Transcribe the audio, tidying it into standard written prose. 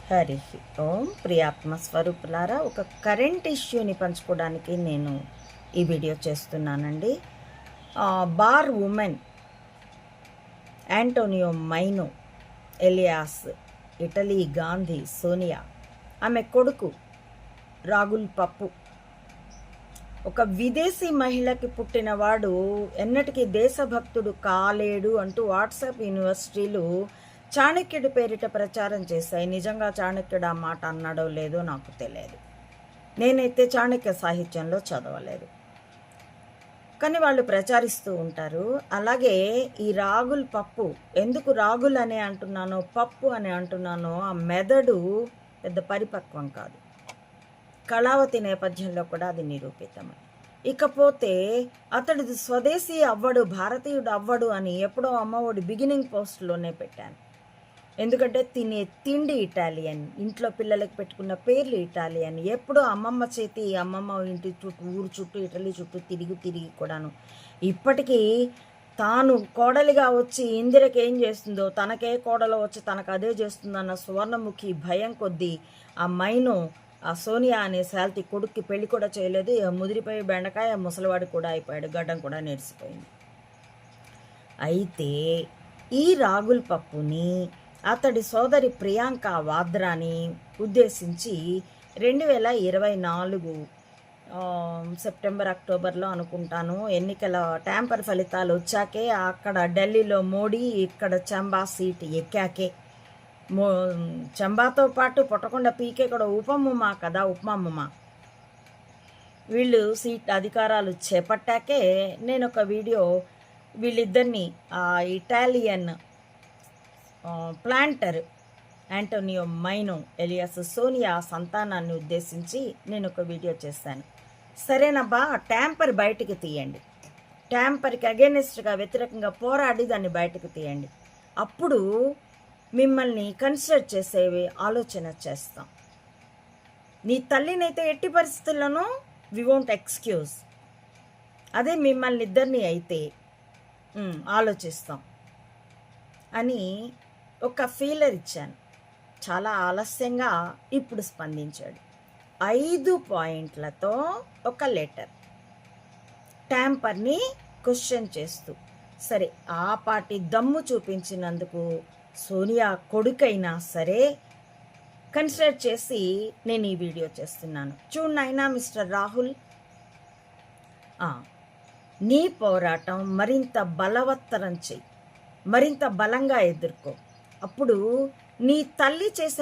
హరి ఓం ప్రియాత్మ స్వరూపులారా, ఒక కరెంట్ ఇష్యూని పంచుకోవడానికి నేను ఈ వీడియో చేస్తున్నానండి. Bar women Antonio Maino alias Italy Gandhi Sonia, ఆమె కొడుకు రాగుల్ పప్పు ఒక విదేశీ మహిళకి పుట్టినవాడు ఎన్నటికీ దేశభక్తుడు కాలేడు అంటూ వాట్సాప్ యూనివర్సిటీలు చాణక్యుడి పేరిట ప్రచారం చేశాయి. నిజంగా చాణక్యుడు ఆ మాట అన్నాడో లేదో నాకు తెలియదు. నేనైతే చాణక్య సాహిత్యంలో చదవలేదు, కానీ వాళ్ళు ప్రచారిస్తూ ఉంటారు. అలాగే ఈ రాగుల్ పప్పు, ఎందుకు రాగుల్ అని అంటున్నానో పప్పు అని అంటున్నానో, ఆ మెదడు పెద్ద పరిపక్వం కాదు. కళావతి నేపథ్యంలో కూడా అది నిరూపితమే. ఇకపోతే అతడు స్వదేశీ అవ్వడు, భారతీయుడు అవ్వడు అని ఎప్పుడో అమ్మఒడి బిగినింగ్ పోస్ట్లోనే పెట్టాను. ఎందుకంటే తినే తిండి ఇటాలియన్, ఇంట్లో పిల్లలకు పెట్టుకున్న పేర్లు ఇటాలియన్. ఎప్పుడో అమ్మమ్మ చేతి, అమ్మమ్మ ఇంటి చుట్టూ, ఊరు చుట్టూ, ఇటలీ చుట్టూ తిరిగి కూడాను ఇప్పటికీ తాను కోడలిగా వచ్చి ఇందిరకి ఏం చేస్తుందో తనకే కోడలు వచ్చి తనకు అదే చేస్తుందన్న సువర్ణముఖి భయం కొద్దీ ఆ మైనో, ఆ సోనియా అనే శాల్తీ కొడుక్కి పెళ్లి కూడా చేయలేదు. ముదిరిపోయి బెండకాయ ముసలివాడు కూడా అయిపోయాడు, గడ్డం కూడా నెరిసిపోయింది. అయితే ఈ రాగుల్ పప్పుని అతడి సోదరి ప్రియాంక వాద్రాని ఉద్దేశించి 2024 సెప్టెంబర్ అక్టోబర్లో అనుకుంటాను, ఎన్నికల ట్యాంపర్ ఫలితాలు వచ్చాకే, అక్కడ ఢిల్లీలో మోడీ, ఇక్కడ చంబా సీట్ ఎక్కాకే, చంబాతో పాటు పొట్టకొండ పీకే కూడా ఉపముమా కదా, ఉపమాముమా, వీళ్ళు సీట్ అధికారాలు చేపట్టాకే నేను ఒక వీడియో వీళ్ళిద్దరిని ఆ Italian planter Antonio Maino alias Sonia సంతానాన్ని ఉద్దేశించి నేను ఒక వీడియో చేశాను. సరేనబ్బా, ట్యాంపర్ బయటికి తీయండి, ట్యాంపర్కి అగెనిస్ట్గా వ్యతిరేకంగా పోరాడి దాన్ని బయటకు తీయండి, అప్పుడు మిమ్మల్ని కన్సిడర్ చేసేవి ఆలోచన చేస్తాం. నీ తల్లినైతే ఎట్టి పరిస్థితుల్లోనూ వి వోంట్ ఎక్స్క్యూజ్. అదే మిమ్మల్ని ఇద్దరిని అయితే ఆలోచిస్తాం అని ఒక ఫీలర్ ఇచ్చాను. చాలా ఆలస్యంగా ఇప్పుడు స్పందించాడు. 5 పాయింట్లతో ఒక లెటర్, ట్యాంపర్ని క్వశ్చన్ చేస్తూ. సరే, ఆ పాటి దమ్ము చూపించినందుకు సోనియా కొడుకైనా సరే కన్సిడర్ చేసి నేను ఈ వీడియో చేస్తున్నాను. చూడనైనా మిస్టర్ రాహుల్, నీ పోరాటం మరింత బలవత్తరం చెయ్యి, మరింత బలంగా ఎదుర్కో. అప్పుడు నీ తల్లి చేసిన